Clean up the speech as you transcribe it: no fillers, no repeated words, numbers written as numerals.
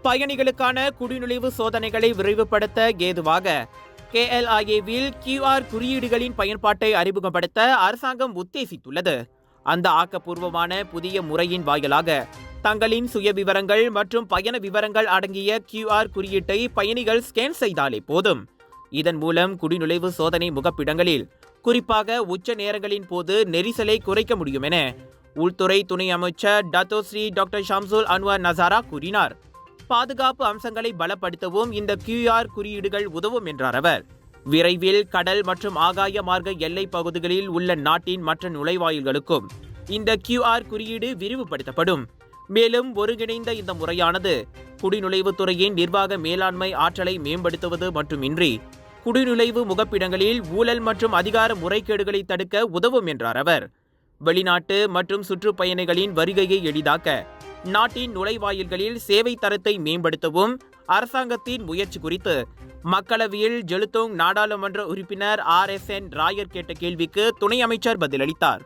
பயணிகளுக்கான குடிநுழைவு சோதனைகளை விரைவுபடுத்த ஏதுவாக KLIA-வில் QR குறியீடுகளின் பயன்பாட்டை அறிமுகப்படுத்த அரசாங்கம் உத்தேசித்துள்ளது. அந்த ஆக்கப்பூர்வமான புதிய முறையின் வாயிலாக தங்களின் சுய விவரங்கள் மற்றும் பயண விவரங்கள் அடங்கிய QR குறியீட்டை பயணிகள் ஸ்கேன் செய்தாலே போதும். இதன் மூலம் குடிநுழைவு சோதனை முகப்பிடங்களில் குறிப்பாக உச்ச நேரங்களின் போது நெரிசலை குறைக்க முடியும் என உள்துறை துணை அமைச்சர் டத்தோஸ்ரீ டாக்டர் ஷம்சுல் அன்வர் நசாரா கூறினார். பாதுகாப்பு அம்சங்களை பலப்படுத்தவும் இந்த QR குறியீடுகள் உதவும் என்றார் அவர். விரைவில் கடல் மற்றும் ஆகாய மார்க்க எல்லை பகுதிகளில் உள்ள நாட்டின் மற்ற நுழைவாயில்களுக்கும் இந்த QR குறியீடு விரிவுபடுத்தப்படும். மேலும் ஒருங்கிணைந்த இந்த முறையானது குடிநுழைவுத்துறையின் நிர்வாக மேலாண்மை ஆற்றலை மேம்படுத்துவது மட்டுமின்றி குடிநுழைவு முகப்பிடங்களில் ஊழல் மற்றும் அதிகார முறைகேடுகளை தடுக்க உதவும் என்றார் அவர். வெளிநாட்டு மற்றும் சுற்றுப்பயணிகளின் வருகையை எளிதாக்க நாட்டின் நுழைவாயில்களில் சேவை தரத்தை மேம்படுத்தவும் அரசாங்கத்தின் முயற்சி குறித்து மக்களவையில் ஜெலுத்தோங் நாடாளுமன்ற உறுப்பினர் RSN ராயர் கேட்ட கேள்விக்கு துணை அமைச்சர் பதிலளித்தார்.